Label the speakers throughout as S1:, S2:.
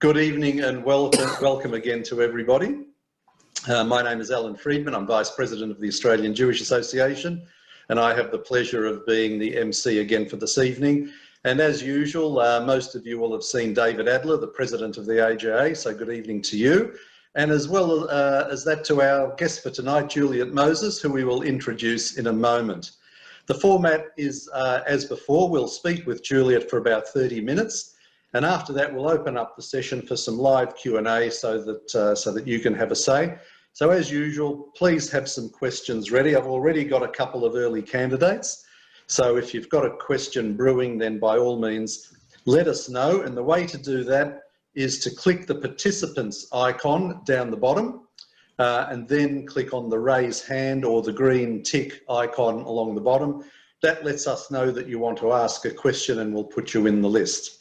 S1: Good evening and welcome again to everybody. My name is Alan Friedman. I'm Vice President of the Australian Jewish Association, and I have the pleasure of being the MC again for this evening. And as usual, most of you will have seen David Adler, the President of the AJA, so good evening to you. And as well as that, to our guest for tonight, Juliet Moses, who we will introduce in a moment. The format is as before. We'll speak with Juliet for about 30 minutes. And after that, we'll open up the session for some live Q&A so that you can have a say. So as usual, please have some questions ready. I've already got a couple of early candidates. So if you've got a question brewing, then by all means, let us know. And the way to do that is to click the participants icon down the bottom and then click on the raise hand or the green tick icon along the bottom. That lets us know that you want to ask a question and we'll put you in the list.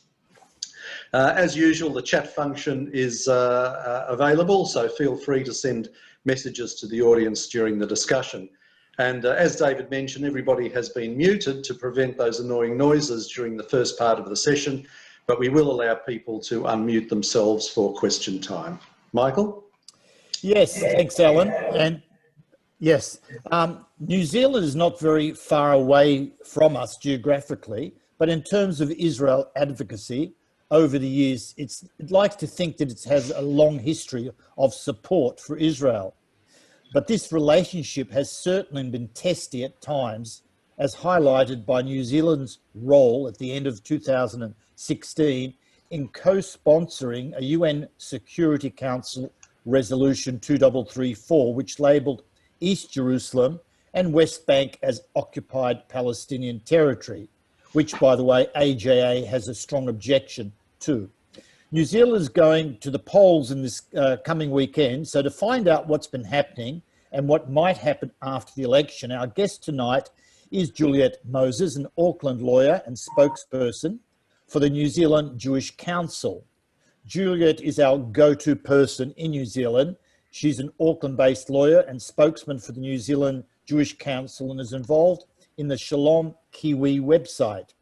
S1: As usual, the chat function is available, so feel free to send messages to the audience during the discussion. And as David mentioned, everybody has been muted to prevent those annoying noises during the first part of the session, but we will allow people to unmute themselves for question time. Michael?
S2: Yes, thanks, Alan. And yes, New Zealand is not very far away from us geographically, but in terms of Israel advocacy, over the years, it likes to think that it has a long history of support for Israel. But this relationship has certainly been testy at times, as highlighted by New Zealand's role at the end of 2016 in co-sponsoring a UN Security Council Resolution 2334, which labelled East Jerusalem and West Bank as occupied Palestinian territory, which, by the way, AJA has a strong objection to. New Zealand is going to the polls in this coming weekend, so to find out what's been happening and what might happen after the election, our guest tonight is Juliet Moses, an Auckland lawyer and spokesperson for the New Zealand Jewish Council. Juliet is our go-to person in New Zealand. She's an Auckland-based lawyer and spokesman for the New Zealand Jewish Council and is involved in the Shalom Kiwi website.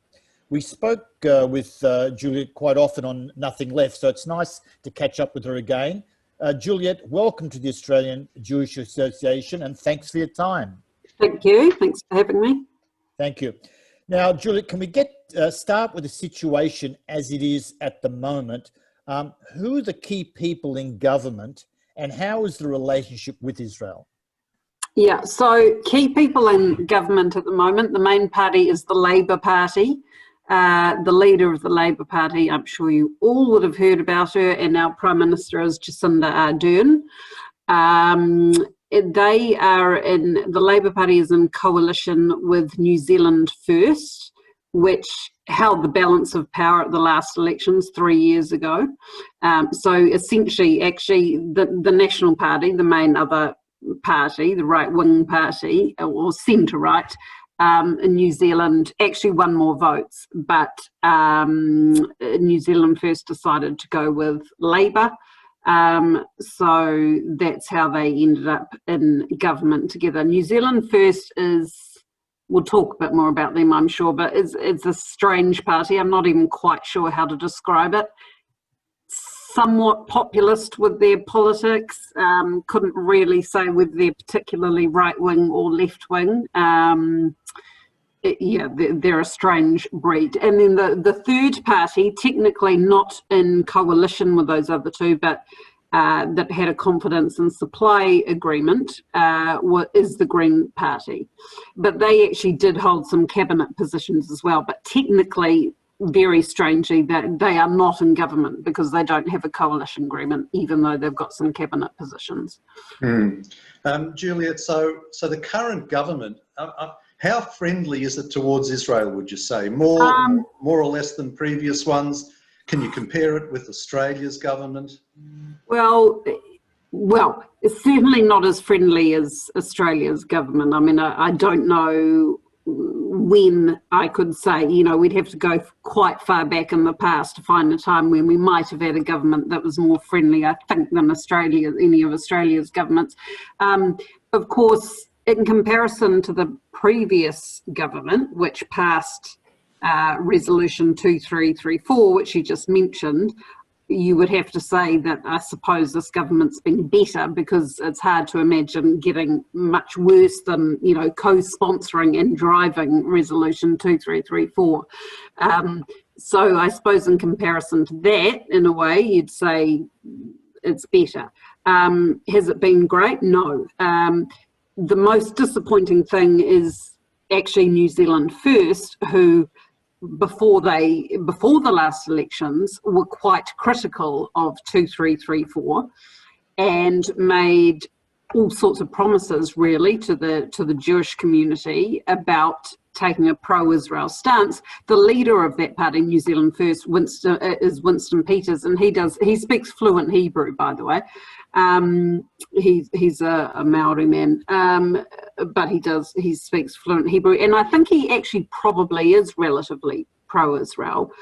S2: We spoke with Juliet quite often on Nothing Left, so it's nice to catch up with her again. Juliet, welcome to the Australian Jewish Association and thanks for your time.
S3: Thank you. Thanks for having me.
S2: Thank you. Now, Juliet, can we start with the situation as it is at the moment? Who are the key people in government and how is the relationship with Israel?
S3: Yeah, so key people in government at the moment, the main party is the Labour Party. The leader of the Labour Party, I'm sure you all would have heard about her, and our Prime Minister is Jacinda Ardern. The Labour Party is in coalition with New Zealand First, which held the balance of power at the last elections 3 years ago. So essentially, actually, the National Party, the main other party, the right-wing party, or centre-right, in New Zealand actually won more votes, but New Zealand First decided to go with Labour. So that's how they ended up in government together. New Zealand First we'll talk a bit more about them, I'm sure, but it's a strange party. I'm not even quite sure how to describe it. Somewhat populist with their politics, couldn't really say whether they're particularly right-wing or left-wing. Yeah, they're a strange breed. And then the third party, technically not in coalition with those other two, but that had a confidence and supply agreement, is the Green Party. But they actually did hold some cabinet positions as well, but technically, very strangely, that they are not in government because they don't have a coalition agreement, even though they've got some cabinet positions.
S1: Juliet, so the current government, how friendly is it towards Israel, would you say? More or less than previous ones? Can you compare it with Australia's government?
S3: Well, it's certainly not as friendly as Australia's government. I mean, I don't know when I could say, you know, we'd have to go quite far back in the past to find a time when we might have had a government that was more friendly, I think, than any of Australia's governments. Of course, in comparison to the previous government, which passed Resolution 2334, which you just mentioned, you would have to say that I suppose this government's been better, because it's hard to imagine getting much worse than, you know, co-sponsoring and driving Resolution 2334. So I suppose in comparison to that, in a way, you'd say it's better. Has it been great? No. The most disappointing thing is actually New Zealand First, who before the last elections were quite critical of 2334 and made all sorts of promises really to the Jewish community about taking a pro-Israel stance. The leader of that party, New Zealand First, is Winston Peters, and he speaks fluent Hebrew, by the way. He's a Maori man, but he speaks fluent Hebrew, and I think he actually probably is relatively pro-Israel.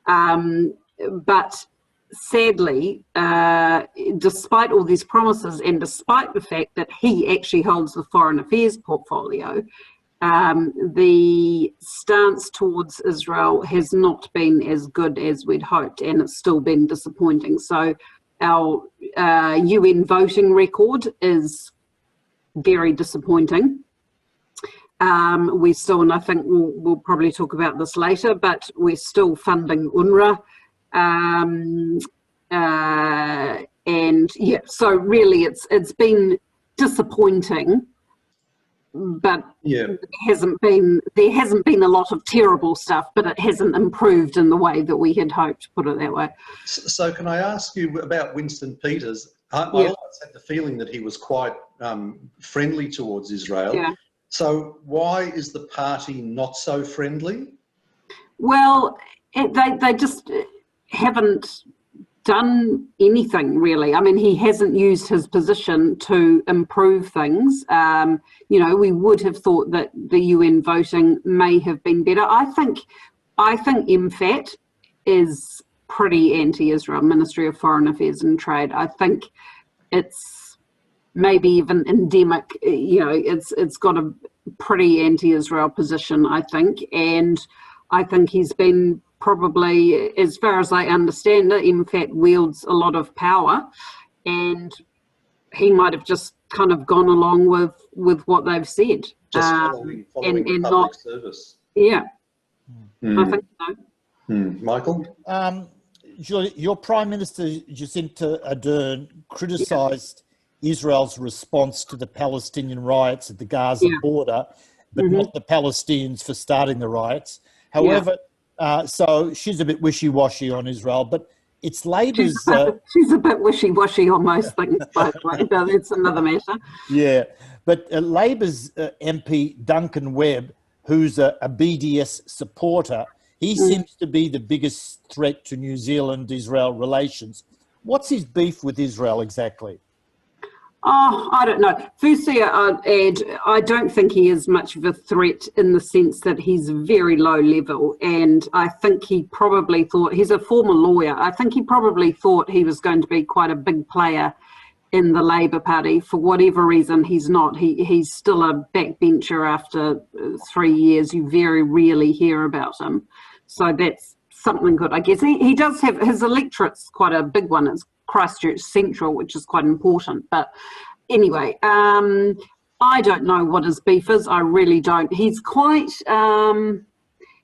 S3: But sadly, despite all these promises, and despite the fact that he actually holds the foreign affairs portfolio, the stance towards Israel has not been as good as we'd hoped, and it's still been disappointing. So our UN voting record is very disappointing. We still, and I think we'll probably talk about this later, but we're still funding UNRWA. And yeah, so really it's been disappointing, but there hasn't been a lot of terrible stuff, but it hasn't improved in the way that we had hoped, put it that way.
S1: So can I ask you about Winston Peters? I always had the feeling that he was quite friendly towards Israel.
S3: Yeah.
S1: So why is the party not so friendly?
S3: Well, they just haven't done anything really. I mean, he hasn't used his position to improve things. You know, we would have thought that the UN voting may have been better. I think MFAT is pretty anti-Israel, Ministry of Foreign Affairs and Trade. I think it's maybe even endemic. You know, it's got a pretty anti-Israel position, I think, and I think he's been probably, as far as I understand it, MFAT wields a lot of power, and he might have just kind of gone along with what they've said.
S1: Just following and public not, service.
S3: Yeah, I think so.
S1: Michael?
S2: Juliet, your Prime Minister Jacinta Ardern criticised Israel's response to the Palestinian riots at the Gaza border, but not the Palestinians for starting the riots. However, so she's a bit wishy-washy on Israel, but it's Labor's...
S3: She's a bit wishy-washy on most things, by the way, but it's another matter.
S2: Yeah, but Labor's MP, Duncan Webb, who's a BDS supporter, he seems to be the biggest threat to New Zealand-Israel relations. What's his beef with Israel exactly?
S3: Oh, I don't know. Firstly, I'd add, I don't think he is much of a threat in the sense that he's very low level, and I think he probably thought, he's a former lawyer, I think he probably thought he was going to be quite a big player in the Labour Party. For whatever reason, he's not. He's still a backbencher after 3 years. You very rarely hear about him. So that's something good, I guess. He does have, his electorate's quite a big one. It's Christchurch Central, which is quite important. But anyway, I don't know what his beef is. I really don't. He's quite,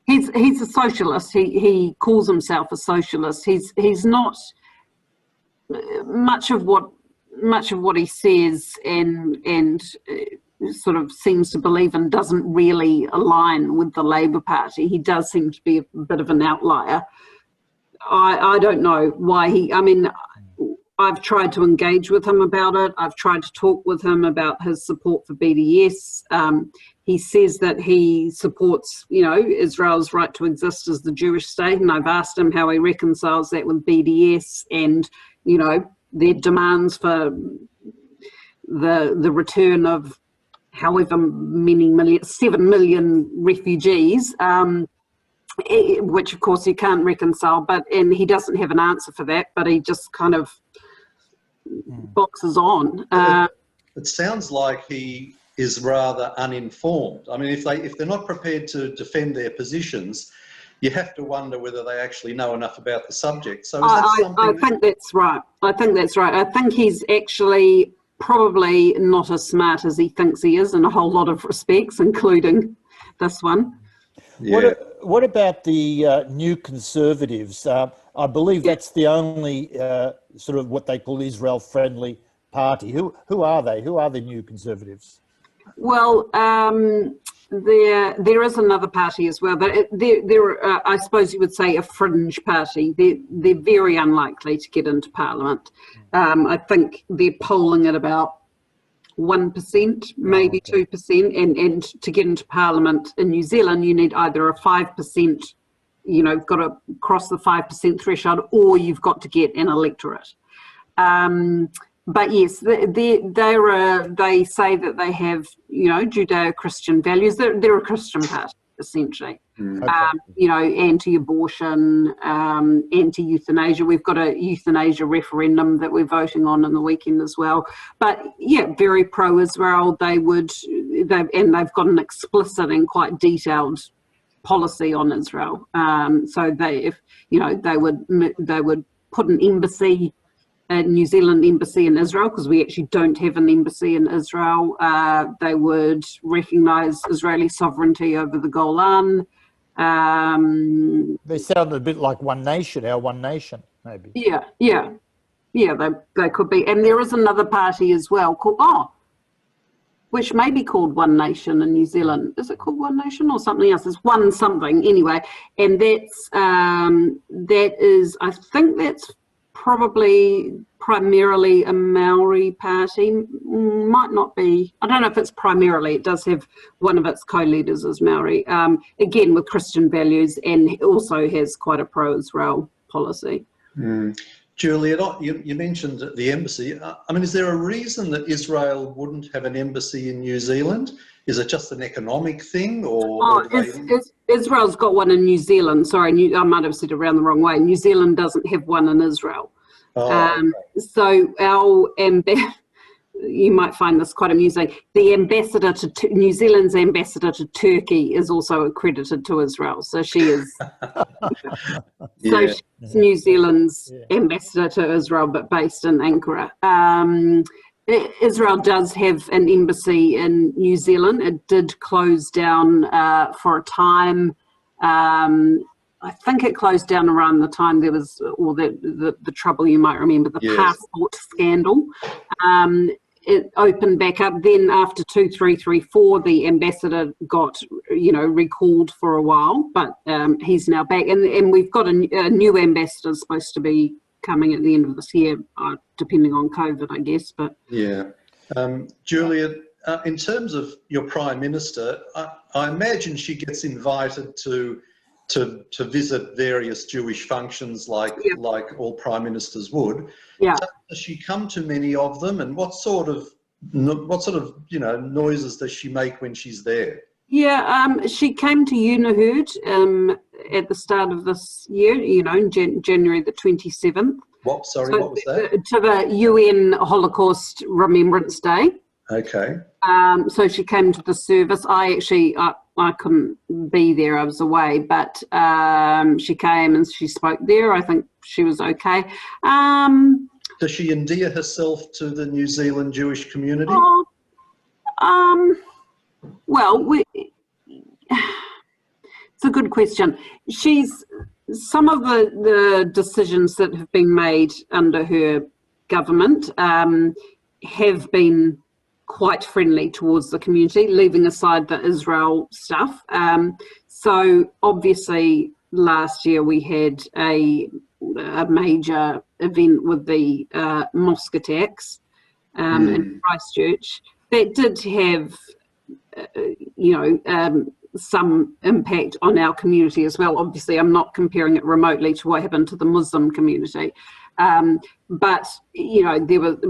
S3: he's a socialist. He calls himself a socialist. He's not much of what he says and sort of seems to believe in doesn't really align with the Labour Party. He does seem to be a bit of an outlier. I don't know why I mean, I've tried to engage with him about it. I've tried to talk with him about his support for BDS. He says that he supports, you know, Israel's right to exist as the Jewish state, and I've asked him how he reconciles that with BDS and, you know, their demands for the return of however many million, 7 million refugees, which of course he can't reconcile, and he doesn't have an answer for that, but he just kind of boxes on.
S1: It sounds like he is rather uninformed. I mean, if they're not prepared to defend their positions, you have to wonder whether they actually know enough about the subject. So is that something?
S3: I think that's right. I think he's actually probably not as smart as he thinks he is in a whole lot of respects, including this one.
S1: Yeah.
S2: What about the New Conservatives? I believe that's the only sort of what they call Israel-friendly party. Who are they? Who are the New Conservatives?
S3: Well, there is another party as well, but they're I suppose you would say a fringe party. They're very unlikely to get into Parliament. I think they're polling at about 1%, maybe 2%, and to get into Parliament in New Zealand, you need either a 5%, got to cross the 5% threshold, or you've got to get an electorate. But yes, they say that they have, Judeo-Christian values. They're a Christian party, essentially. Anti-abortion, anti-euthanasia. We've got a euthanasia referendum that we're voting on in the weekend as well. But yeah, very pro-Israel. They've got an explicit and quite detailed policy on Israel. So they would put an embassy, a New Zealand embassy in Israel, because we actually don't have an embassy in Israel. They would recognise Israeli sovereignty over the Golan.
S2: They sound a bit like One Nation, our One Nation, maybe.
S3: Yeah, they could be. And there is another party as well called, which may be called One Nation in New Zealand. Is it called One Nation or something else? It's One something anyway. And I think that's probably primarily a Maori party. Might not be. I don't know if it's primarily. It does have one of its co-leaders as Maori. Again, with Christian values, and also has quite a pro-Israel policy.
S1: Juliet, you mentioned the embassy. Is there a reason that Israel wouldn't have an embassy in New Zealand? Is it just an economic thing, or
S3: Israel's got one in New Zealand. Sorry, I might have said it around the wrong way. New Zealand doesn't have one in Israel. So our you might find this quite amusing. The ambassador to New Zealand's ambassador to Turkey is also accredited to Israel. So she is. She's New Zealand's ambassador to Israel, but based in Ankara. Israel does have an embassy in New Zealand. It did close down for a time. I think it closed down around the time there was all the trouble, you might remember, the passport scandal. It opened back up. Then after 2334, the ambassador got, recalled for a while, but he's now back. And we've got a new ambassador supposed to be coming at the end of this year, depending on COVID, I guess. But
S1: Juliet, in terms of your Prime Minister, I imagine she gets invited to visit various Jewish functions like all Prime Ministers would. Does she come to many of them, and what sort of noises does she make when she's there?
S3: She came to Unaherd at the start of this year, January the 27th.
S1: What was that?
S3: To the UN Holocaust Remembrance Day.
S1: Okay.
S3: So she came to the service. I couldn't be there, I was away, but she came and she spoke there. I think she was okay.
S1: Does she endear herself to the New Zealand Jewish community?
S3: It's a good question. Some of the decisions that have been made under her government have been quite friendly towards the community, leaving aside the Israel stuff. So obviously last year we had a major event with the mosque attacks in Christchurch. That did have, some impact on our community as well. Obviously, I'm not comparing it remotely to what happened to the Muslim community. But,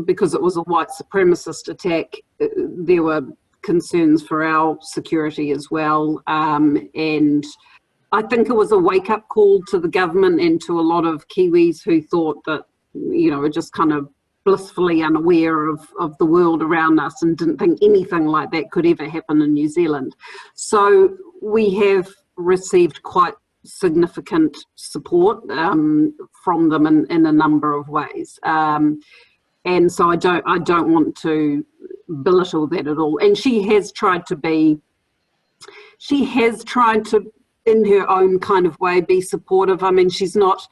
S3: because it was a white supremacist attack, there were concerns for our security as well. And I think it was a wake-up call to the government and to a lot of Kiwis who thought that, were just kind of blissfully unaware of the world around us and didn't think anything like that could ever happen in New Zealand. So we have received quite significant support from them in a number of ways. And so I don't want to belittle that at all. And she has tried to, in her own kind of way, be supportive. I mean, she's not,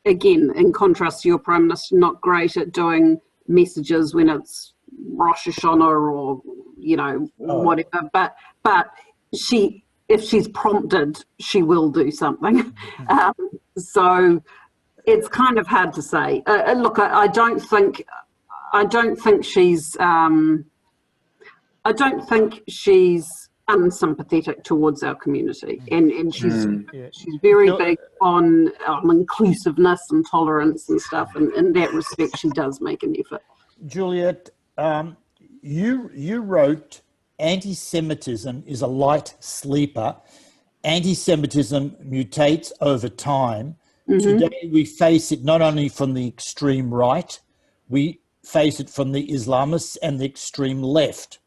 S3: again, in contrast to your Prime Minister, not great at doing messages when it's Rosh Hashanah or, you know, whatever. But if she's prompted, she will do something. So it's kind of hard to say. Look, I don't think she's unsympathetic towards our community, and she's very big on inclusiveness and tolerance and stuff, and in that respect she does make an effort.
S2: Juliet, you wrote, "Anti-Semitism is a light sleeper. Anti-Semitism mutates over time. Today we face it not only from the extreme right, we face it from the Islamists and the extreme left."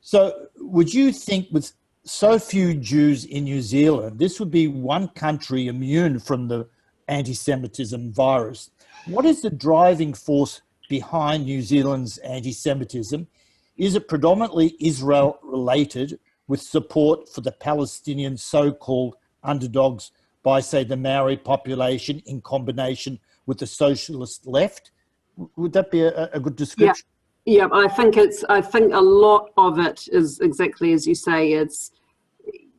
S2: So would you think, with so few Jews in New Zealand, this would be one country immune from the anti-Semitism virus? What is the driving force behind New Zealand's anti-Semitism? Is it predominantly Israel-related, with support for the Palestinian so-called underdogs by, say, the Maori population in combination with the socialist left? Would that be a good description?
S3: Yeah, I think a lot of it is exactly as you say.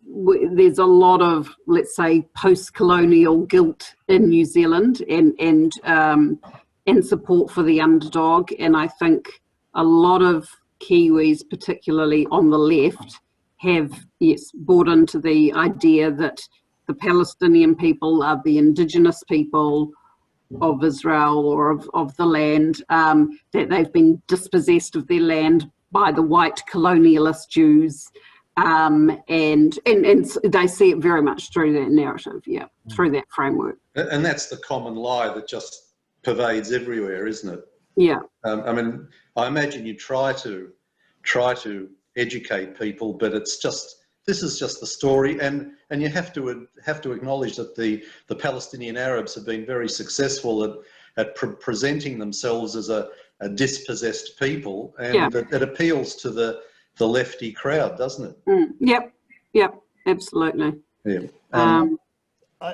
S3: There's a lot of, let's say, post-colonial guilt in New Zealand and support for the underdog. And I think a lot of Kiwis, particularly on the left, have, bought into the idea that the Palestinian people are the indigenous people of Israel or of the land, that they've been dispossessed of their land by the white colonialist Jews, and they see it very much through that narrative, through that framework.
S1: And that's the common lie that just pervades everywhere, isn't it?
S3: Yeah.
S1: I mean, I imagine you try to educate people, but it's just, this is just the story, and you have to acknowledge that the Palestinian Arabs have been very successful at presenting themselves as a dispossessed people, and it appeals to the lefty crowd, doesn't it?
S3: Yep, absolutely.
S1: Yeah.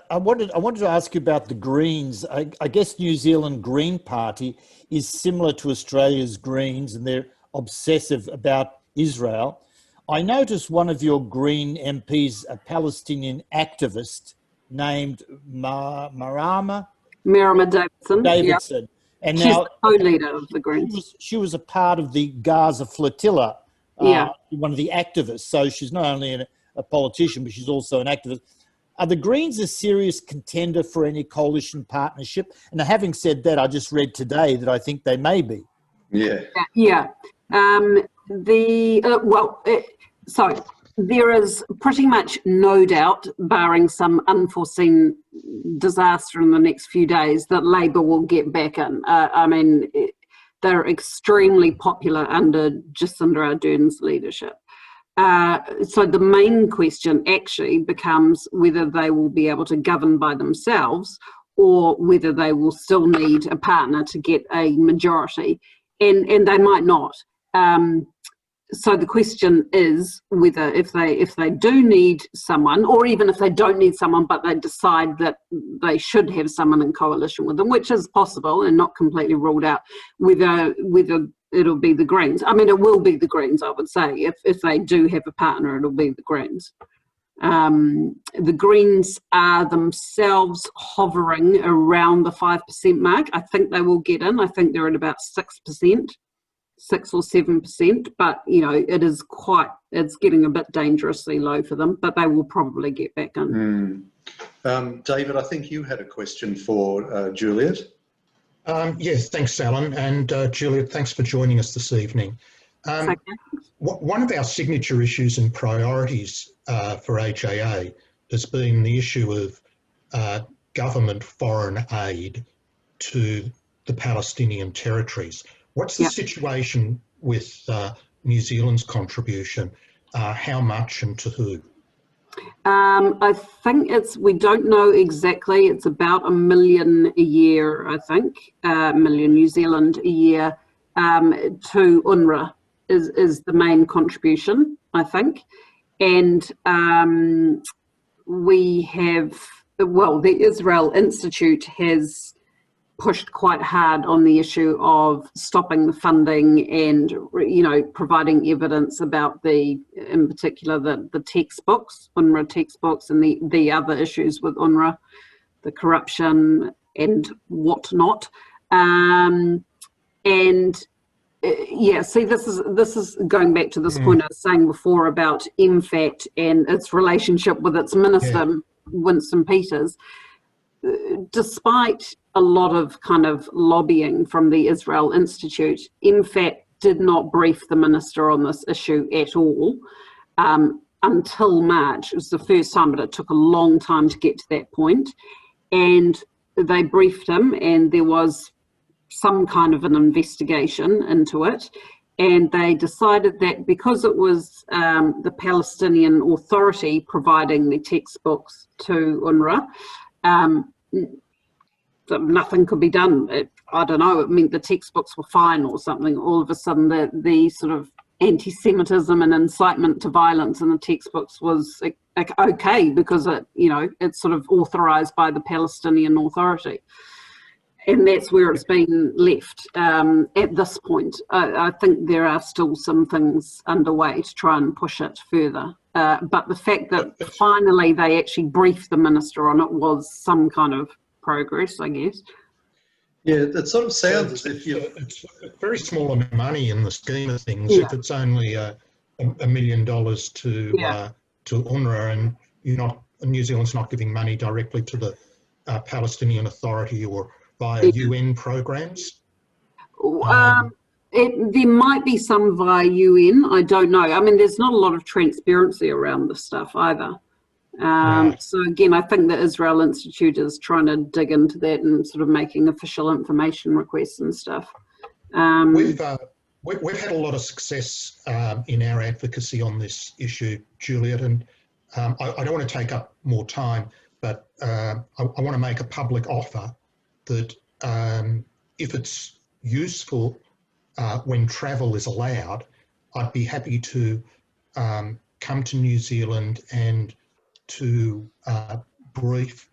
S2: I wanted to ask you about the Greens. I guess New Zealand Green Party is similar to Australia's Greens, and they're obsessive about Israel. I noticed one of your Green MPs, a Palestinian activist named Marama
S3: Davidson.
S2: Davidson. And
S3: she's
S2: now
S3: the co-leader of the Greens.
S2: She was a part of the Gaza flotilla, one of the activists. So she's not only a politician, but she's also an activist. Are the Greens a serious contender for any coalition partnership? And having said that, I just read today that I think they may be.
S3: So there is pretty much no doubt, barring some unforeseen disaster in the next few days, that Labor will get back in. I mean, they're extremely popular under Jacinda Ardern's leadership. So the main question actually becomes whether they will be able to govern by themselves or whether they will still need a partner to get a majority, and they might not. So the question is whether if they do need someone, or even if they don't need someone but they decide that they should have someone in coalition with them, which is possible and not completely ruled out, whether it'll be the Greens. I mean, it will be the Greens, I would say. If they do have a partner, it'll be the Greens. The Greens are themselves hovering around the 5% mark. I think they will get in. I think they're at about 6%. 6 or 7%, but it's getting a bit dangerously low for them, but they will probably get back in.
S1: David, I think you had a question for Juliet.
S4: Yes, thanks, Alan, and Juliet, thanks for joining us this evening. One of our signature issues and priorities for AJA has been the issue of government foreign aid to the Palestinian territories. What's the situation with New Zealand's contribution? How much and to who?
S3: I think we don't know exactly, it's about $1 million a year, I think, million New Zealand a year to UNRWA is the main contribution, I think. And we have, well, the Israel Institute has pushed quite hard on the issue of stopping the funding and, you know, providing evidence about in particular, the textbooks, UNRWA textbooks, and the other issues with UNRWA, the corruption and whatnot. Yeah, see, this is going back to this point I was saying before about MFAT and its relationship with its minister, Winston Peters. Despite a lot of kind of lobbying from the Israel Institute, MFAT did not brief the minister on this issue at all until March. It was the first time, but it took a long time to get to that point. And they briefed him, and there was some kind of an investigation into it. And they decided that because it was the Palestinian Authority providing the textbooks to UNRWA, nothing could be done. I don't know, it meant the textbooks were fine or something. All of a sudden the sort of anti-Semitism and incitement to violence in the textbooks was okay because it's sort of authorised by the Palestinian Authority. And that's where it's been left at this point. I think there are still some things underway to try and push it further. But the fact that finally they actually briefed the minister on it was some kind of progress, I guess.
S1: Yeah, it sort of sounds as if
S4: it's a very small amount of money in the scheme of things. If it's only $1 million to UNRWA, and New Zealand's not giving money directly to the Palestinian Authority or via UN programs.
S3: There might be some via UN, I don't know. I mean, there's not a lot of transparency around this stuff either. So again, I think the Israel Institute is trying to dig into that and sort of making official information requests and stuff.
S4: We've had a lot of success in our advocacy on this issue, Juliet, and I don't want to take up more time, but I want to make a public offer that if it's useful when travel is allowed, I'd be happy to come to New Zealand and to brief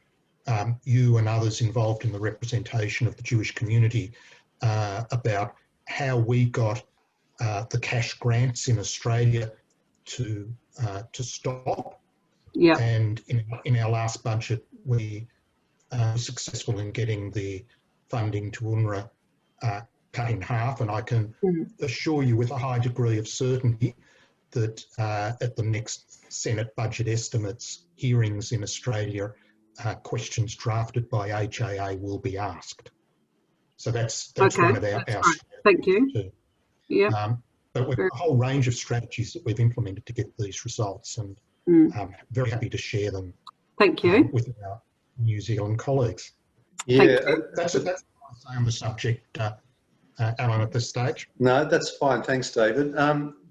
S4: you and others involved in the representation of the Jewish community about how we got the cash grants in Australia to stop.
S3: Yeah.
S4: And in our last budget, we were successful in getting the funding to UNRWA cut in half, and I can assure you with a high degree of certainty that at the next Senate budget estimates hearings in Australia, questions drafted by HAA will be asked. So that's
S3: okay,
S4: one of our
S3: right. Thank you.
S4: Too.
S3: Yeah.
S4: But we've got a whole range of strategies that we've implemented to get these results, and I'm very happy to share them.
S3: Thank you.
S4: With our New Zealand colleagues.
S1: Yeah,
S4: that's what I say on the subject, Alan, at this stage.
S1: No, that's fine. Thanks, David.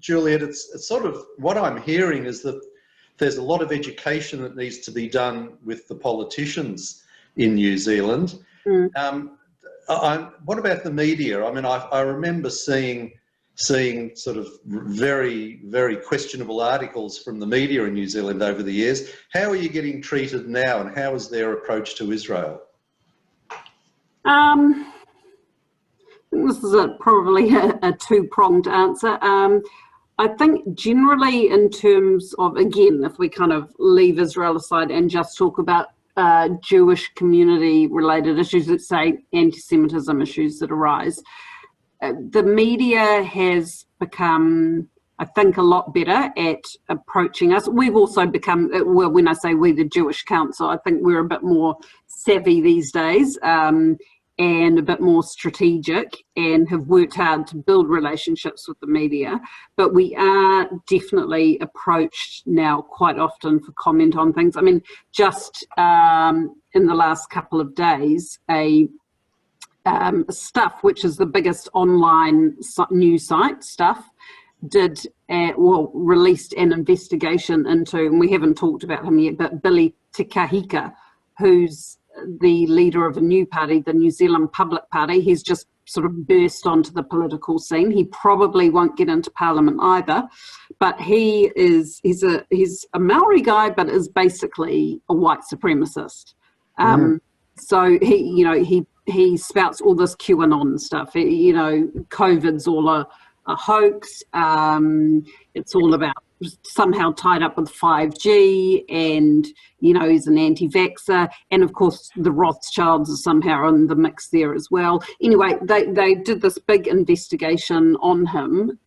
S1: Juliet, it's sort of what I'm hearing is that there's a lot of education that needs to be done with the politicians in New Zealand. What about the media? I mean, I remember seeing sort of very, very questionable articles from the media in New Zealand over the years. How are you getting treated now, and how is their approach to Israel?
S3: This is probably a two-pronged answer. I think generally in terms of, again, if we kind of leave Israel aside and just talk about Jewish community-related issues, let's say anti-Semitism issues that arise, the media has become, I think, a lot better at approaching us. We've also become, well, when I say we, the Jewish Council, I think we're a bit more savvy these days and a bit more strategic, and have worked hard to build relationships with the media. But we are definitely approached now quite often for comment on things. I mean, just in the last couple of days, Stuff, which is the biggest online news site, Stuff, released an investigation into, and we haven't talked about him yet, but Billy Te Kahika, who's the leader of a new party, the New Zealand Public Party. He's just sort of burst onto the political scene. He probably won't get into Parliament either, but he's a Maori guy, but is basically a white supremacist. So he spouts all this QAnon stuff. COVID's all a hoax. It's all about somehow tied up with 5G, and he's an anti-vaxxer, and of course the Rothschilds are somehow in the mix there as well. Anyway, they did this big investigation on him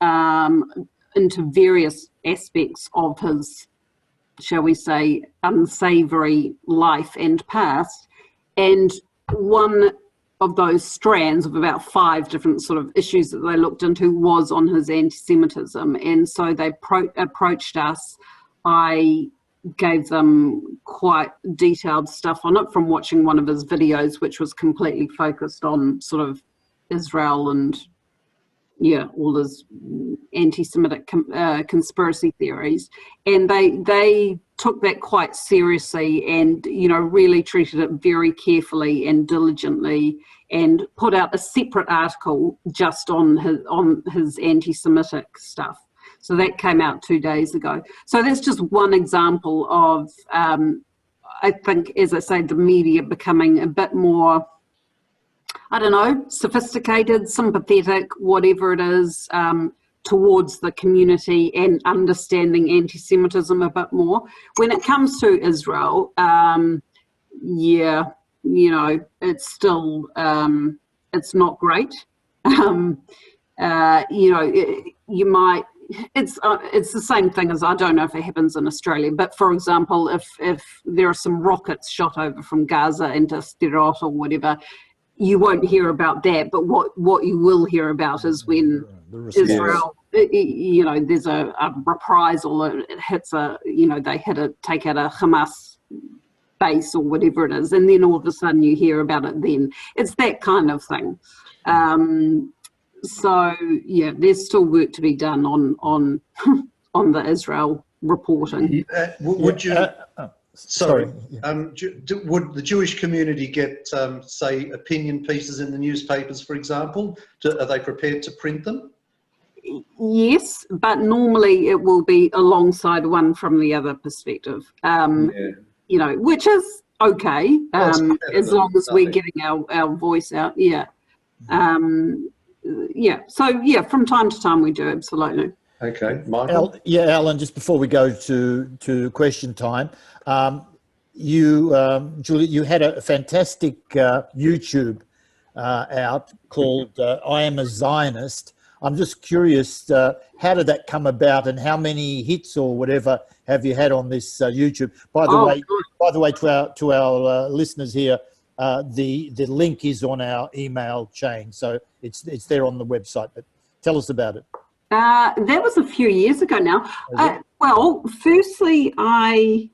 S3: into various aspects of his, shall we say, unsavoury life and past, and one of those strands of about 5 different sort of issues that they looked into was on his anti-Semitism. And so they approached us. I gave them quite detailed stuff on it from watching one of his videos, which was completely focused on sort of Israel and all his anti-Semitic conspiracy theories. And they took that quite seriously and, really treated it very carefully and diligently, and put out a separate article just on his anti-Semitic stuff. So that came out 2 days ago. So that's just one example of, I think, as I say, the media becoming a bit more, I don't know, sophisticated, sympathetic, whatever it is, towards the community and understanding anti-Semitism a bit more. When it comes to Israel, it's still, it's not great. You might, it's the same thing as, I don't know if it happens in Australia, but for example, if there are some rockets shot over from Gaza into Sderot or whatever, you won't hear about that, but what you will hear about is when Israel, there's a reprisal, it hits take out a Hamas base or whatever it is, and then all of a sudden you hear about it then. It's that kind of thing. So yeah, there's still work to be done on the Israel reporting.
S1: Would you? Sorry. Would the Jewish community get, say, opinion pieces in the newspapers, for example? Are they prepared to print them?
S3: Yes, but normally it will be alongside one from the other perspective. Which is okay, as long as we're getting our voice out. So from time to time we do, absolutely.
S1: Okay, Michael?
S2: Alan, just before we go to question time, Juliet, you had a fantastic YouTube out called I Am a Zionist. I'm just curious, how did that come about, and how many hits or whatever have you had on this YouTube? By the way, to our listeners here, the link is on our email chain, so it's there on the website. But tell us about it.
S3: That was a few years ago now. Well, firstly, I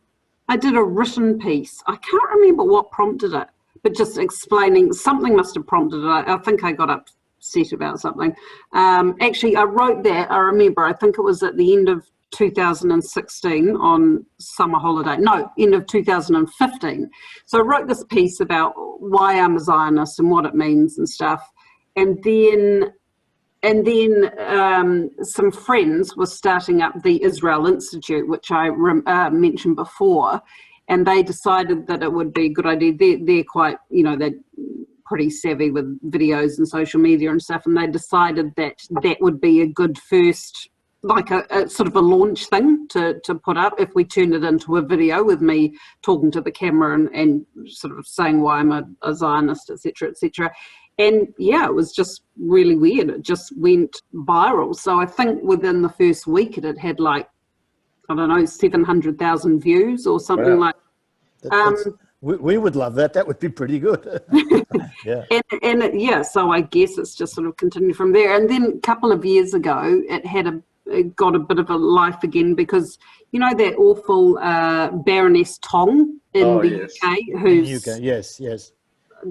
S3: did a written piece. I can't remember what prompted it, but just explaining, something must have prompted it. I think I got upset about something. Actually, I wrote that, I remember, I think it was at the end of 2016 on summer holiday. No, end of 2015. So I wrote this piece about why I'm a Zionist and what it means and stuff. And then some friends were starting up the Israel Institute, which I mentioned before, and they decided that it would be a good idea. They're quite, they're pretty savvy with videos and social media and stuff, and they decided that would be a good first, like a sort of a launch thing to put up if we turned it into a video with me talking to the camera and sort of saying why I'm a Zionist, etc., etc. And yeah, it was just really weird. It just went viral. So I think within the first week it had like, I don't know, 700,000 views or something like that.
S2: We would love that. That would be pretty good. Yeah. And
S3: so I guess it's just sort of continued from there. And then a couple of years ago, it got a bit of a life again because, that awful Baroness Tong in the UK, who's...
S2: yes.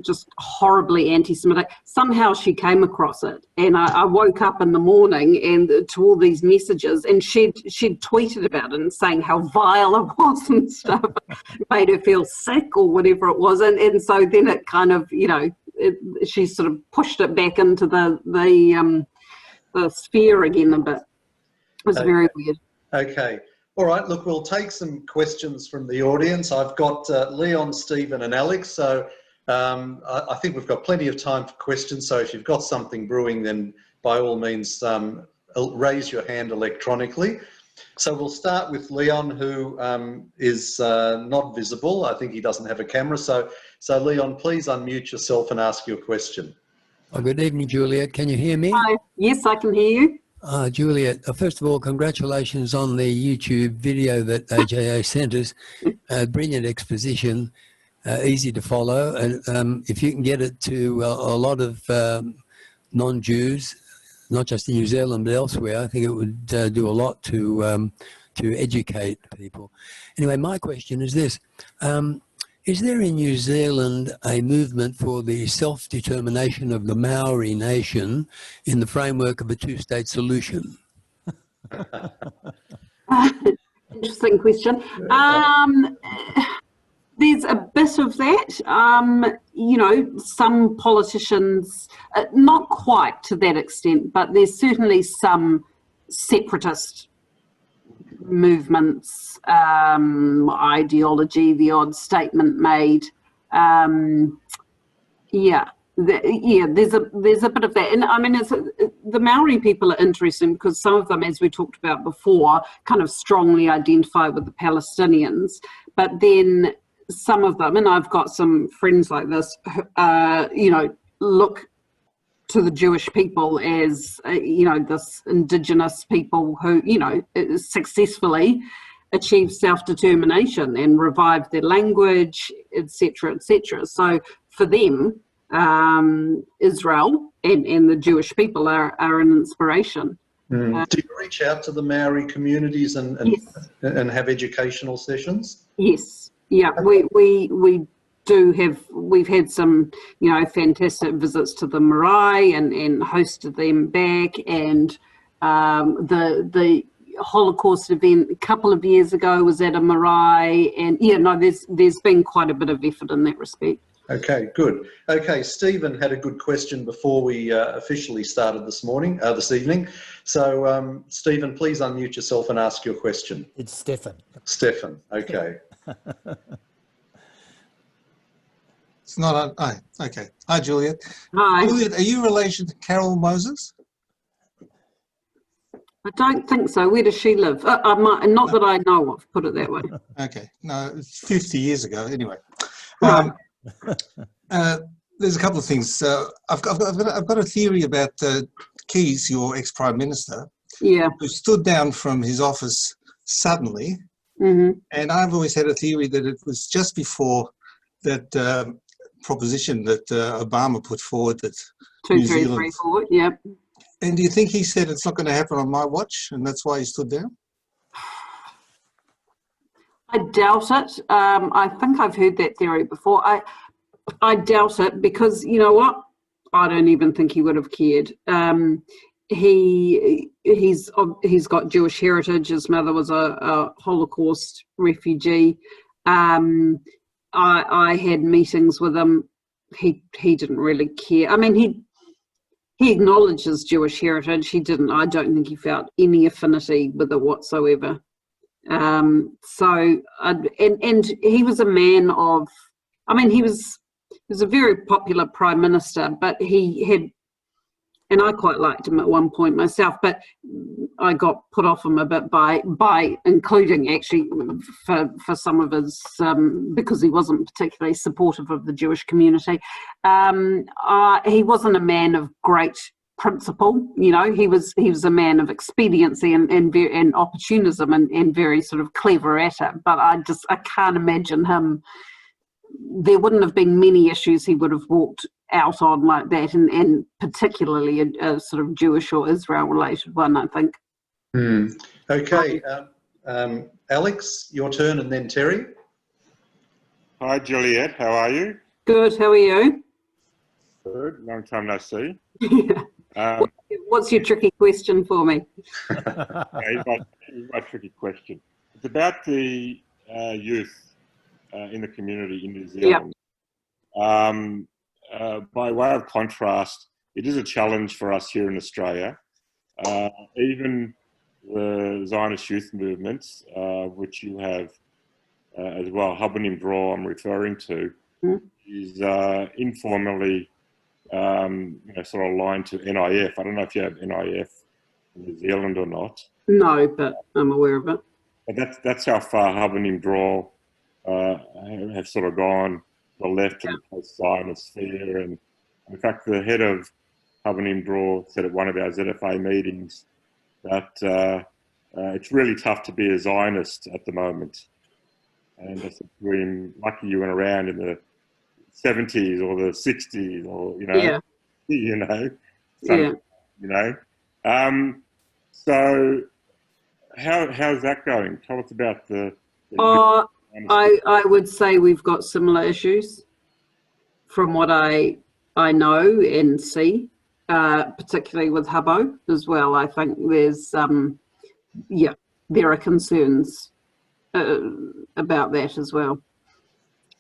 S3: just horribly anti-Semitic. Somehow she came across it, and I woke up in the morning and to all these messages, and she'd tweeted about it and saying how vile it was and stuff. It made her feel sick or whatever it was, and so then it kind of, you know, she sort of pushed it back into the sphere again a bit. It was very weird.
S1: Okay. All right, look, we'll take some questions from the audience. I've got Leon, Stephen and Alex, so I think we've got plenty of time for questions, so if you've got something brewing, then by all means raise your hand electronically. So we'll start with Leon, who is not visible. I think he doesn't have a camera, so Leon, please unmute yourself and ask your question.
S5: Oh, good evening, Juliet. Can you hear me?
S3: Hi. Yes, I can hear you.
S5: Juliet, first of all, congratulations on the YouTube video that AJA sent us. Brilliant exposition, easy to follow. And if you can get it to a lot of non-Jews, not just in New Zealand but elsewhere, I think it would do a lot to educate people. Anyway, my question is this. Is there in New Zealand a movement for the self-determination of the Maori nation in the framework of a two-state solution?
S3: Interesting question. There's a bit of that. You know, some politicians, not quite to that extent, but there's certainly some separatist movements, ideology, the odd statement made. Yeah, there's a bit of that. And I mean, the Maori people are interesting because some of them, as we talked about before, kind of strongly identify with the Palestinians, but then some of them, and I've got some friends like this, you know, look to the Jewish people as, you know, this indigenous people who, you know, successfully achieved self-determination and revived their language, etc., etc. So for them, Israel and the Jewish people are an inspiration.
S1: Do you reach out to the Maori communities and
S3: Yes.
S1: and have educational sessions?
S3: Yes, yeah, we do have, we've had some, you know, fantastic visits to the marae and hosted them back, and the Holocaust event a couple of years ago was at a marae, and yeah, no, there's been quite a bit of effort in that respect.
S1: Okay, good. Okay, Stephen had a good question before we officially started this evening. So, Stephen, please unmute yourself and ask your question.
S2: It's Stefan.
S1: Stefan, okay.
S6: It's not on. Oh, okay. Hi, Juliet.
S3: Hi.
S6: Juliet, are you relation to Carol Moses?
S3: I don't think so. Where does she live? I might, not that I know of, put it that way.
S6: Okay. No, it's 50 years ago. Anyway,
S3: Right.
S6: there's a couple of things. I've got a theory about Keys, your ex-prime minister,
S3: Yeah.
S6: who stood down from his office suddenly,
S3: Mm-hmm.
S6: and I've always had a theory that it was just before that proposition that Obama put forward that
S3: 2,
S6: New
S3: 3,
S6: Zealand.
S3: 3, 4. Yeah.
S6: And do you think he said it's not going to happen on my watch, and that's why he stood down?
S3: I doubt it. I think I've heard that theory before. I doubt it because, you know what? I don't even think he would have cared. He's got Jewish heritage. His mother was a Holocaust refugee. I had meetings with him. He didn't really care. I mean, he acknowledges Jewish heritage. He didn't. I don't think he felt any affinity with it whatsoever. So he was a man of. I mean, he was a very popular prime minister, but he had. And I quite liked him at one point myself, but I got put off him a bit by including actually for some of his because he wasn't particularly supportive of the Jewish community. He wasn't a man of great principle, you know. He was a man of expediency and opportunism and very sort of clever at it. But I can't imagine him. There wouldn't have been many issues he would have walked out on like that, and particularly a sort of Jewish or Israel related one, I think.
S1: Okay, Alex, your turn, and then Terry.
S7: Hi, Juliet. How are you?
S3: Good, how are you?
S7: Good. Long time no see.
S3: What's your tricky question for me?
S7: Okay, my tricky question. It's about the youth in the community in New Zealand. By way of contrast, it is a challenge for us here in Australia. Even the Zionist youth movements, which you have as well, Habanim Draw I'm referring to, is informally sort of aligned to NIF. I don't know if you have NIF in New Zealand or not.
S3: No, but I'm aware of it.
S7: But that's how far Habanim Draw have sort of gone to the left of the post-Zionist sphere. And in fact, the head of Habanim Draw said at one of our ZFA meetings that it's really tough to be a Zionist at the moment. And I said to him, lucky you went around in the 70s or the 60s or, So how's that going? Tell us about the
S3: I would say we've got similar issues from what I know and see, particularly with Hubbo as well. I think there's, there are concerns about that as well.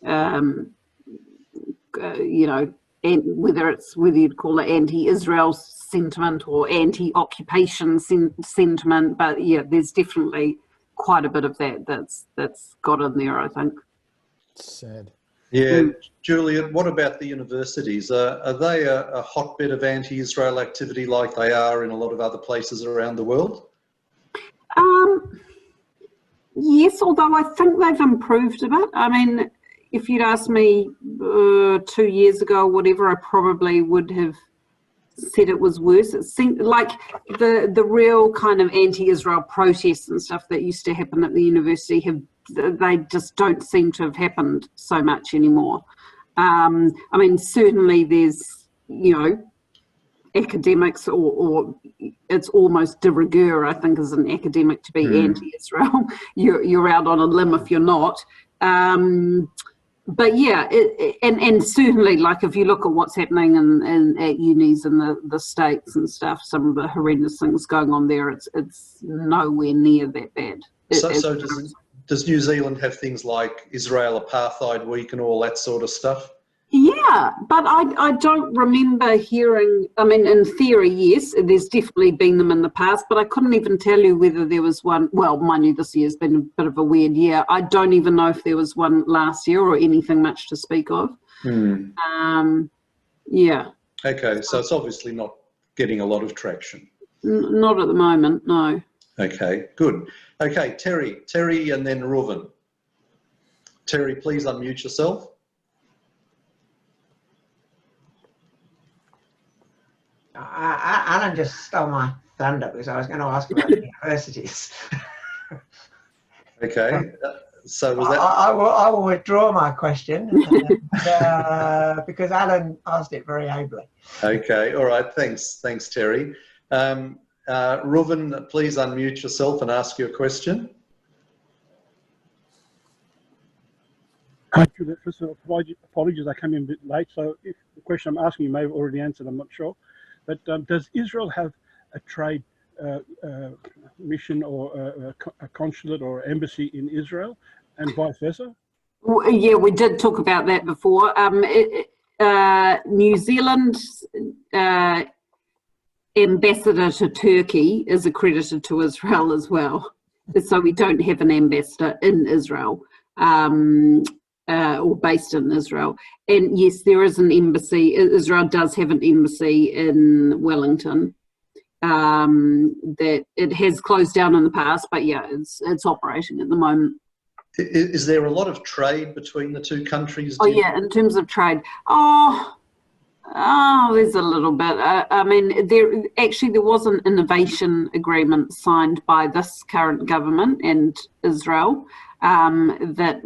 S3: And whether you'd call it anti-Israel sentiment or anti-occupation sentiment, but yeah, there's definitely quite a bit of that that's got in there, I think.
S2: Sad.
S1: Yeah, Juliet, what about the universities? Are they a hotbed of anti-Israel activity like they are in a lot of other places around the world?
S3: Yes, although I think they've improved a bit. I mean, if you'd asked me 2 years ago or whatever, I probably would have said it was worse. It seemed like the real kind of anti-Israel protests and stuff that used to happen at the university they just don't seem to have happened so much anymore. I mean, certainly there's, academics or it's almost de rigueur, I think, as an academic to be anti-Israel. You're out on a limb if you're not. But yeah, and certainly, like if you look at what's happening at unis in the States and stuff, some of the horrendous things going on there, it's nowhere near that bad.
S1: Does New Zealand have things like Israel Apartheid Week and all that sort of stuff?
S3: Yeah, but I don't remember hearing, I mean, in theory, yes, there's definitely been them in the past, but I couldn't even tell you whether there was one. Well, mind you, this year's been a bit of a weird year. I don't even know if there was one last year or anything much to speak of. Yeah. Okay,
S1: so it's obviously not getting a lot of traction.
S3: Not at the moment, no.
S1: Okay, good. Okay, Terry and then Reuven. Terry, please unmute yourself.
S8: Alan just stole my thunder because I was going to ask about universities.
S1: Okay, so was that?
S8: I will withdraw my question because Alan asked it very ably.
S1: Okay, all right, thanks, Terry. Reuven, please unmute yourself and ask your question.
S9: Hi, Juliet. First of all, apologies, I came in a bit late, so if the question I'm asking you may have already answered, I'm not sure. But does Israel have a trade mission or a consulate or embassy in Israel and vice versa?
S3: Well, yeah, we did talk about that before. New Zealand's ambassador to Turkey is accredited to Israel as well. So we don't have an ambassador in Israel. Or based in Israel. And yes, there is an embassy. Israel does have an embassy in Wellington. That it has closed down in the past, but yeah, it's operating at the moment.
S1: Is there a lot of trade between the two countries?
S3: Oh yeah, in terms of trade. There's a little bit. I mean, there was an innovation agreement signed by this current government and Israel. That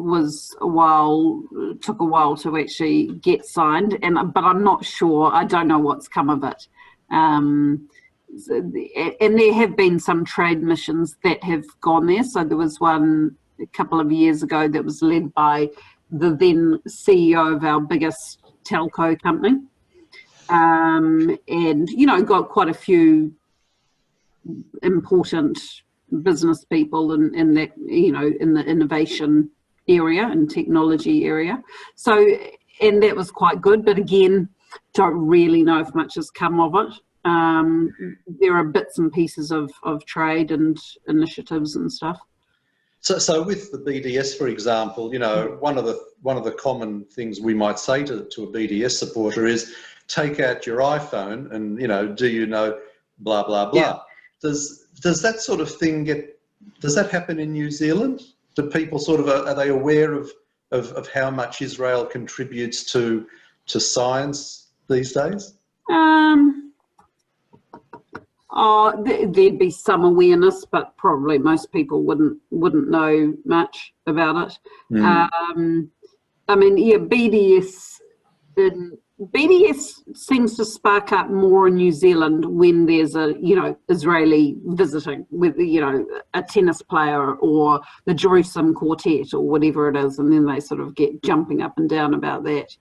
S3: took a while to actually get signed, but I'm not sure. I don't know what's come of it. And there have been some trade missions that have gone there. So there was one a couple of years ago that was led by the then CEO of our biggest telco company. and got quite a few important business people in that, in the innovation area and technology area. So, and that was quite good, but again, don't really know if much has come of it. There are bits and pieces of trade and initiatives and stuff.
S1: So with the BDS, for example, one of the common things we might say to a BDS supporter is, take out your iPhone and, do you know blah, blah, blah. Yeah. Does that sort of thing does that happen in New Zealand? Do people sort of, are they aware of how much Israel contributes to science these days?
S3: There'd be some awareness, but probably most people wouldn't know much about it. BDS seems to spark up more in New Zealand when there's a Israeli visiting with a tennis player or the Jerusalem Quartet or whatever it is, and then they sort of get jumping up and down about that.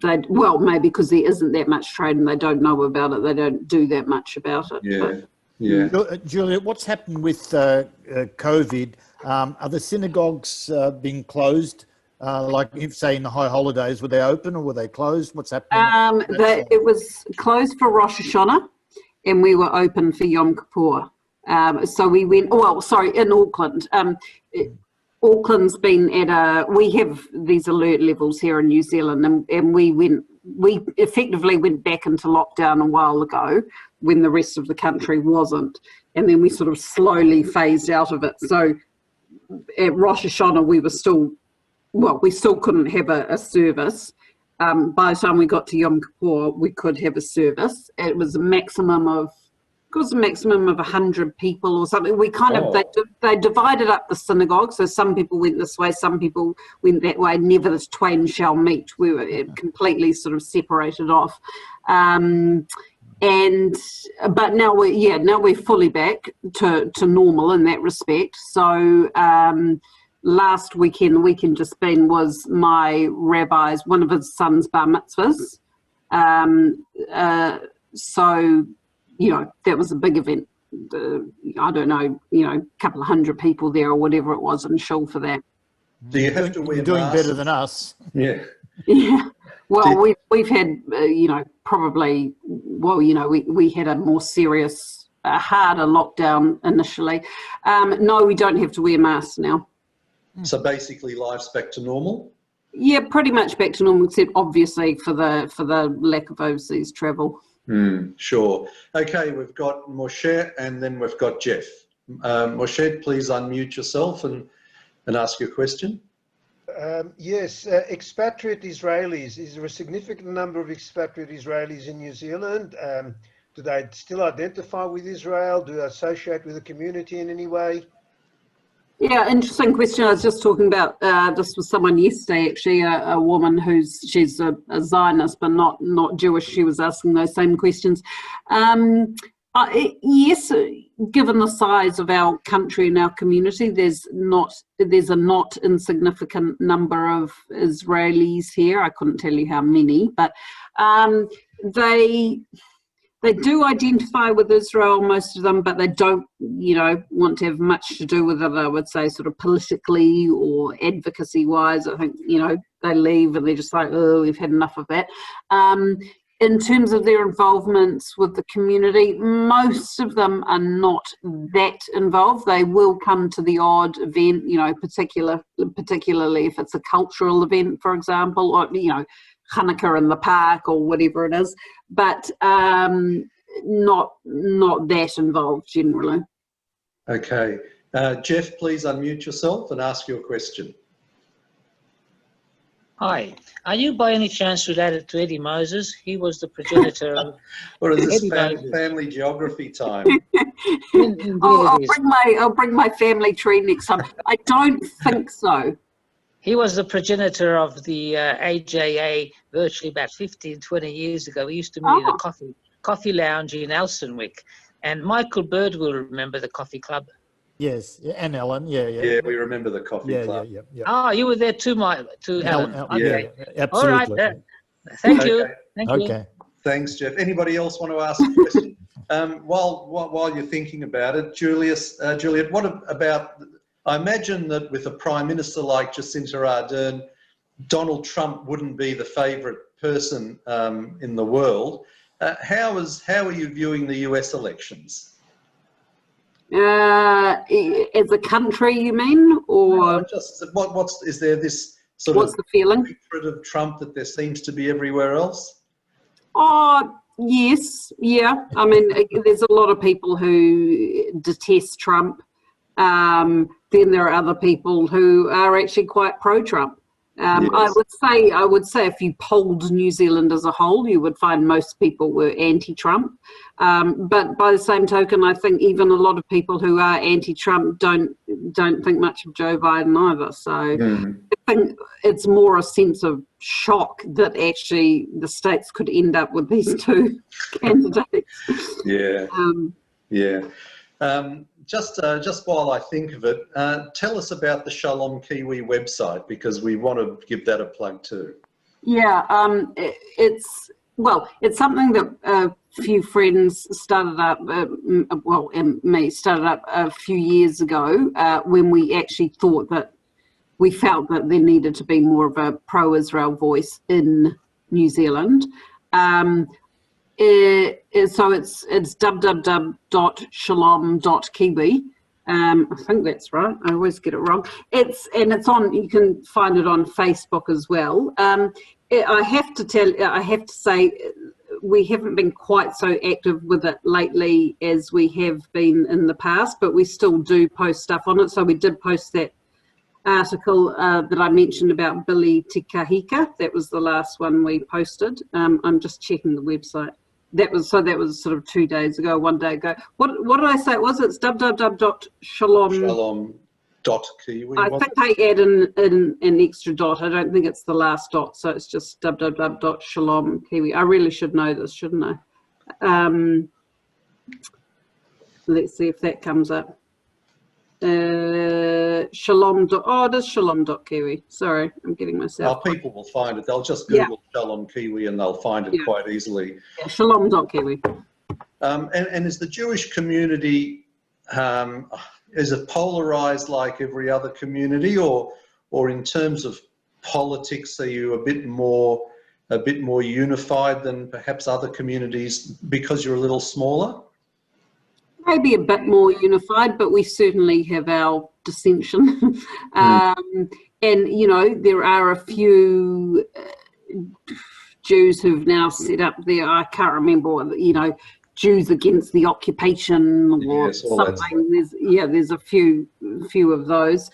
S3: Maybe because there isn't that much trade and they don't know about it, they don't do that much about it.
S1: Yeah.
S2: Juliet, what's happened with COVID? Are the synagogues being closed? Like if say in the high holidays, were they open or were they closed? What's happening?
S3: It was closed for Rosh Hashanah and we were open for Yom Kippur. So we went, in Auckland. Auckland's been we have these alert levels here in New Zealand, and we effectively went back into lockdown a while ago when the rest of the country wasn't, and then we sort of slowly phased out of it. So at Rosh Hashanah we still couldn't have a service. By the time we got to Yom Kippur, we could have a service. It was a maximum of 100 people or something. We they divided up the synagogue, so some people went this way, some people went that way. Never the twain shall meet. We were completely sort of separated off. But now we're fully back to normal in that respect. So last weekend, the weekend just been, was my rabbi's, one of his son's bar mitzvahs. So that was a big event. I don't know, a couple of hundred people there or whatever it was in shul for that.
S1: Do you have to wear
S2: doing
S1: masks?
S2: better than us?
S1: Yeah.
S3: Yeah. Well, we've had, probably, we had a more serious, harder lockdown initially. No, we don't have to wear masks now.
S1: So basically life's back to normal?
S3: Yeah, pretty much back to normal, except obviously for the lack of overseas travel.
S1: Sure. Okay, we've got Moshe and then we've got Jeff. Moshe, please unmute yourself and ask your question.
S10: Yes, expatriate Israelis. Is there a significant number of expatriate Israelis in New Zealand? Do they still identify with Israel? Do they associate with the community in any way?
S3: Yeah, interesting question. I was just talking about this with someone yesterday, actually, a woman she's a Zionist but not Jewish. She was asking those same questions. Yes, given the size of our country and our community, there's a not insignificant number of Israelis here. I couldn't tell you how many, but they do identify with Israel, most of them, but they don't, want to have much to do with it, I would say, sort of politically or advocacy-wise. I think, they leave and they're just like, oh, we've had enough of that. In terms of their involvements with the community, most of them are not that involved. They will come to the odd event, particularly if it's a cultural event, for example, or, Hanukkah in the park or whatever it is, but not that involved generally.
S1: Okay. Jeff, please unmute yourself and ask your question.
S11: Hi. Are you by any chance related to Eddie Moses? He was the progenitor of
S1: Or is this family geography time?
S3: I'll bring my family tree next time. I don't think so.
S11: He was the progenitor of the AJA virtually about 15, 20 years ago. He used to meet in a coffee lounge in Elstonwick. And Michael Bird will remember the coffee club.
S2: Yes, and Ellen, yeah.
S1: Yeah, we remember the coffee club.
S2: Yeah.
S11: Oh, you were there too, Ellen.
S2: Yeah, absolutely.
S11: All right. Thank you.
S1: Okay.
S11: Thank you.
S2: Okay.
S1: Thanks, Jeff. Anybody else want to ask a question? While you're thinking about it, Juliet, what about, I imagine that with a Prime Minister like Jacinda Ardern, Donald Trump wouldn't be the favourite person in the world. How are you viewing the US elections?
S3: As a country, you mean, or
S1: No, just is there this sort
S3: what's
S1: of
S3: the feeling?
S1: hatred of Trump that there seems to be everywhere else?
S3: Oh, yes, yeah. I mean, there's a lot of people who detest Trump. Then there are other people who are actually quite pro-Trump.
S1: Yes.
S3: I would say if you polled New Zealand as a whole, you would find most people were anti-Trump. But by the same token, I think even a lot of people who are anti-Trump don't think much of Joe Biden either. So I think it's more a sense of shock that actually the states could end up with these two candidates.
S1: Yeah. Just while I think of it, tell us about the Shalom Kiwi website, because we want to give that a plug too.
S3: Yeah, it's something that a few friends started up, and me started up a few years ago when we actually thought that we felt that there needed to be more of a pro-Israel voice in New Zealand. So it's www.shalom.kiwi. I think that's right. I always get it wrong. It's on. You can find it on Facebook as well. I have to say, we haven't been quite so active with it lately as we have been in the past, but we still do post stuff on it. So we did post that article that I mentioned about Billy Tikahika. That was the last one we posted. I'm just checking the website. That was sort of 2 days ago, 1 day ago. What did I say it was? It's www.shalom.
S1: Shalom.kiwi.
S3: I think I add an extra dot. I don't think it's the last dot, so it's just www.shalom.kiwi. I really should know this, shouldn't I? Let's see if that comes up. Shalom. It is shalom.kiwi. Sorry, I'm getting myself.
S1: People will find it. They'll just Google Shalom Kiwi and they'll find it quite easily.
S3: Yeah, shalom.kiwi.
S1: And is the Jewish community, is it polarized like every other community, or in terms of politics, are you a bit more unified than perhaps other communities because you're a little smaller?
S3: Maybe a bit more unified, but we certainly have our dissension. And, you know, there are a few Jews who've now set up there, I can't remember, you know, Jews against the occupation or something. There's a few of those.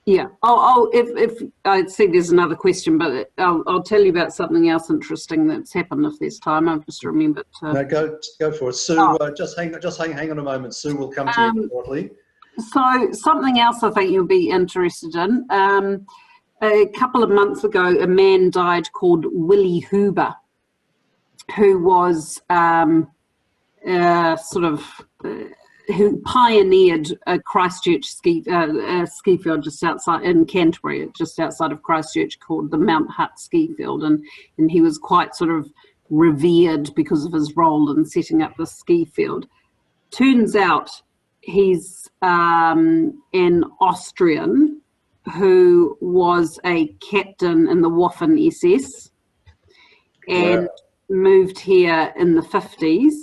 S3: If I see there's another question, but I'll tell you about something else interesting that's happened if there's time. I've just remembered.
S1: No, go for it, Sue. Just hang on a moment. Sue will come to you shortly.
S3: So something else I think you'll be interested in. A couple of months ago, a man died called Willie Huber, who was who pioneered a Christchurch ski field just outside in Canterbury, just outside of Christchurch, called the Mount Hutt ski field, and he was quite sort of revered because of his role in setting up the ski field. Turns out he's an Austrian who was a captain in the Waffen SS and moved here in the 50s.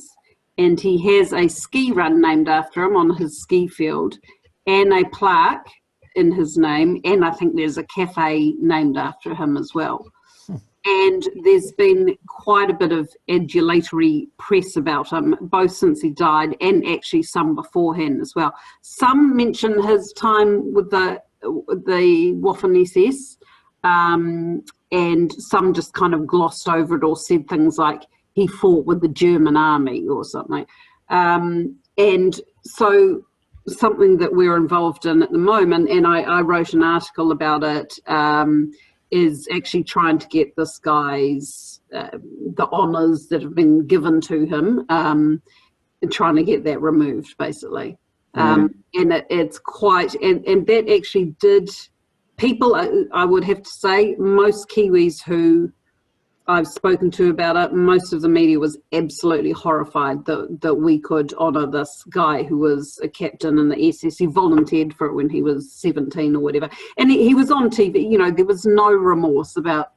S3: And he has a ski run named after him on his ski field and a plaque in his name. And I think there's a cafe named after him as well. And there's been quite a bit of adulatory press about him, both since he died and actually some beforehand as well. Some mention his time with the Waffen SS, and some just kind of glossed over it or said things like, he fought with the German army or something. And so something that we're involved in at the moment, and I wrote an article about it, is actually trying to get this guy's, the honours that have been given to him, and trying to get that removed, basically. And it's quite, and that actually did, people, I would have to say, most Kiwis who I've spoken to about it, most of the media was absolutely horrified that we could honour this guy who was a captain in the SS. He volunteered for it when he was 17 or whatever. And he was on TV, you know, there was no remorse about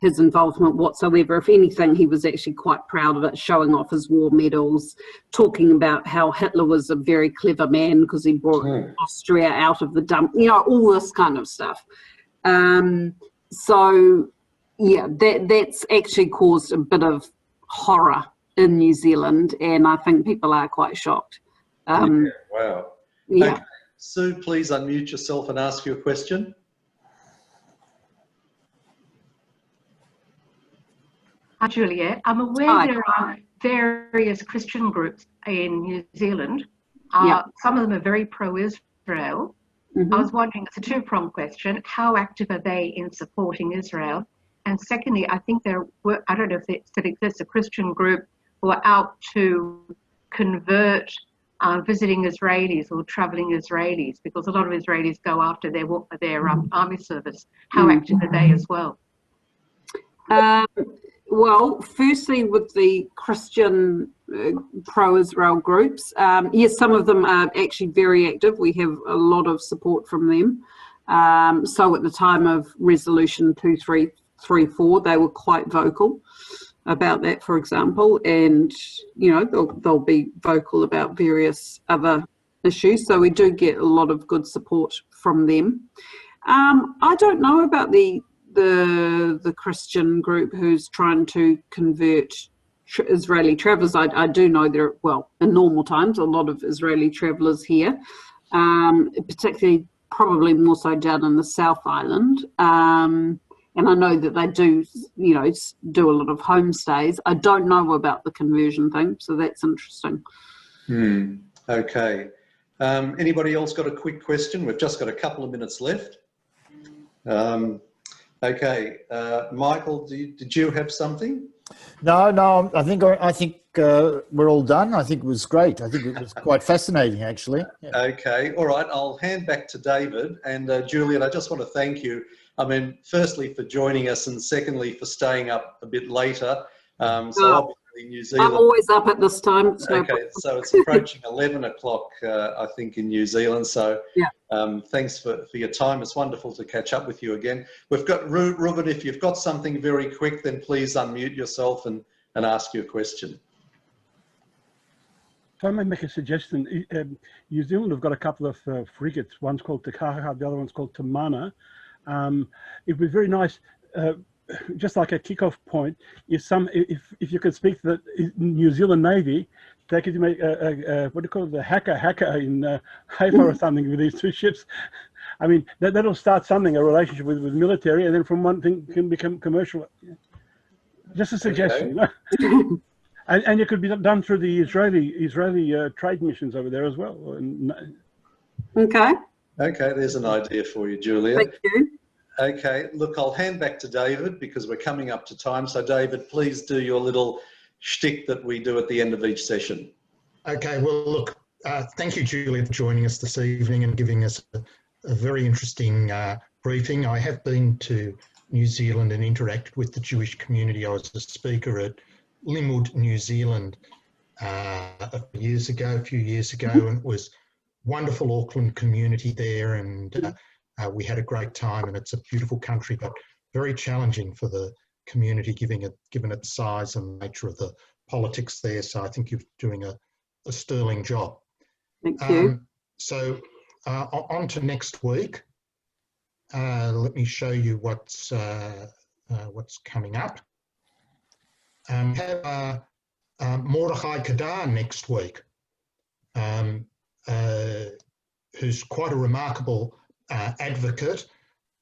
S3: his involvement whatsoever. If anything, he was actually quite proud of it, showing off his war medals, talking about how Hitler was a very clever man because he brought Austria out of the dump, you know, all this kind of stuff. So, yeah, that's actually caused a bit of horror in New Zealand, and I think people are quite shocked.
S1: Wow.
S3: Yeah.
S1: Okay. Sue, please unmute yourself and ask your question.
S12: Hi, Juliet. I'm aware there are various Christian groups in New Zealand. Some of them are very pro-Israel. I was wondering, it's a two-pronged question, how active are they in supporting Israel? And secondly, I think there were, I don't know if it still exists, a Christian group who are out to convert visiting Israelis or traveling Israelis, because a lot of Israelis go after their army service. How active are they as well?
S3: Well, firstly, with the Christian pro-Israel groups, yes, some of them are actually very active. We have a lot of support from them. So at the time of Resolution 2334, they were quite vocal about that, for example, and, you know, they'll be vocal about various other issues. So we do get a lot of good support from them. I don't know about the Christian group who's trying to convert Israeli travellers. I do know there, well, in normal times, a lot of Israeli travellers here, particularly probably more so down in the South Island. And I know that they do, you know, do a lot of homestays. I don't know about the conversion thing, so that's interesting.
S1: Okay. Anybody else got a quick question? We've just got a couple of minutes left. Okay, Michael, did you have something?
S2: No. I think we're all done. I think it was great. I think it was quite fascinating, actually. Yeah.
S1: Okay, all right. I'll hand back to David. And Juliet, I just want to thank you. I mean, firstly for joining us, and secondly for staying up a bit later. So obviously New Zealand.
S3: I'm always up at this time.
S1: Okay, so it's approaching 11 o'clock, I think, in New Zealand. So thanks for your time. It's wonderful to catch up with you again. We've got Ruben. If you've got something very quick, then please unmute yourself and ask your question.
S9: If I may make a suggestion, New Zealand have got a couple of frigates. One's called Te Kaha, the other one's called Te Mana. It'd be very nice, just like a kick-off point, if you could speak to the New Zealand Navy, they could make what do you call it, the hacker in Haifa or something with these two ships. I mean, that'll start something, a relationship with military, and then from one thing can become commercial. Just a suggestion.
S1: Okay.
S9: You know? and it could be done through the Israeli trade missions over there as well.
S3: Okay.
S1: Okay, there's an idea for you, Julia.
S3: Thank you.
S1: Okay, look, I'll hand back to David because we're coming up to time. So, David, please do your little shtick that we do at the end of each session.
S4: Okay, well, look, thank you, Julia, for joining us this evening and giving us a very interesting briefing. I have been to New Zealand and interacted with the Jewish community. I was a speaker at Limwood, New Zealand a few years ago, and it was wonderful Auckland community there, and we had a great time, and it's a beautiful country, but very challenging for the community given its size and nature of the politics there. So I think you're doing a sterling job.
S3: Thank you.
S4: So on to next week. Let me show you what's coming up. We have Mordechai Kadar next week, who's quite a remarkable advocate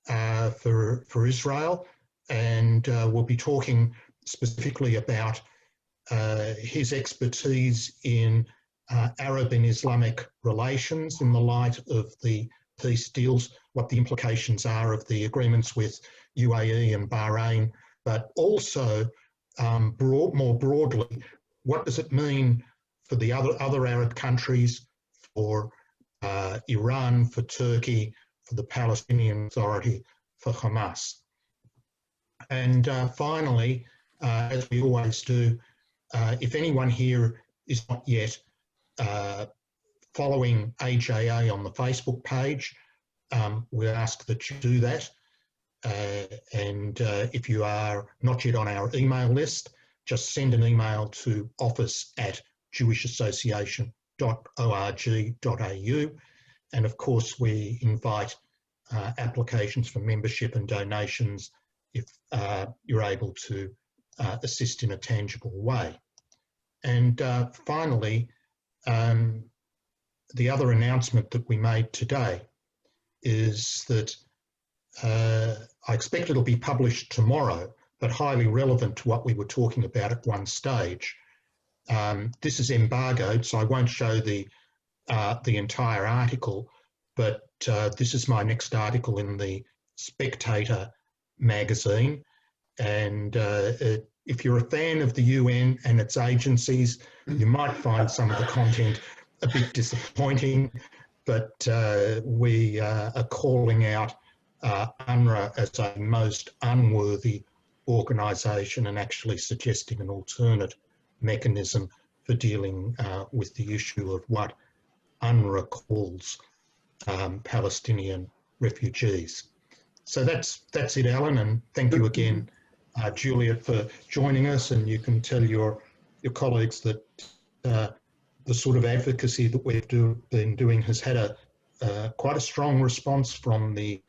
S4: for Israel, and we'll be talking specifically about his expertise in Arab and Islamic relations in the light of the peace deals, what the implications are of the agreements with UAE and Bahrain, but also more broadly, what does it mean for the other Arab countries, for Iran, for Turkey, for the Palestinian Authority, for Hamas. And finally, as we always do, if anyone here is not yet following AJA on the Facebook page, we ask that you do that. And if you are not yet on our email list, just send an email to office@jewishassociation.org.au. And of course, we invite applications for membership and donations if you're able to assist in a tangible way. And finally, the other announcement that we made today is that I expect it'll be published tomorrow, but highly relevant to what we were talking about at one stage. This is embargoed, so I won't show the entire article, but this is my next article in the Spectator magazine. And if you're a fan of the UN and its agencies, you might find some of the content a bit disappointing, but we are calling out UNRWA as a most unworthy organisation and actually suggesting an alternate mechanism for dealing with the issue of what UNRWA calls Palestinian refugees. So that's it, Alan, and thank you again, Juliet, for joining us. And you can tell your colleagues that the sort of advocacy that we've been doing has had quite a strong response from the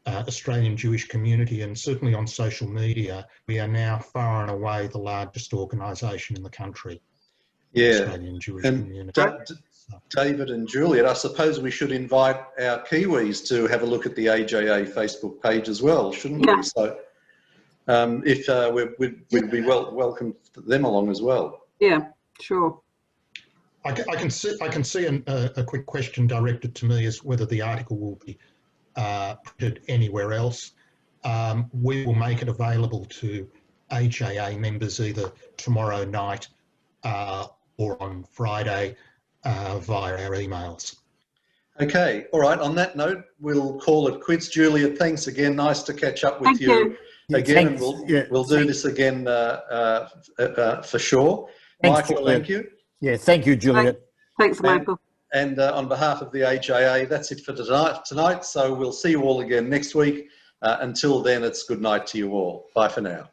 S4: Australian Jewish community, and certainly on social media. We are now far and away the largest organisation in the country.
S1: Yeah,
S4: Australian Jewish community.
S1: David and Juliet, I suppose we should invite our Kiwis to have a look at the AJA Facebook page as well, shouldn't we? So we'd be welcome them along as well.
S3: Yeah, sure.
S4: I can see a quick question directed to me as whether the article will be printed anywhere else. We will make it available to AJA members either tomorrow night or on Friday via our emails.
S1: Okay, all right. On that note, we'll call it quits. Juliet, thanks again. Nice to catch up with you again, and we'll do this again for sure.
S2: Thanks,
S1: Michael,
S2: Juliet.
S1: thank you.
S2: Yeah, thank you, Juliet.
S3: Thanks, Michael.
S1: And on behalf of the AJA, that's it for tonight. So we'll see you all again next week. Until then, it's good night to you all. Bye for now.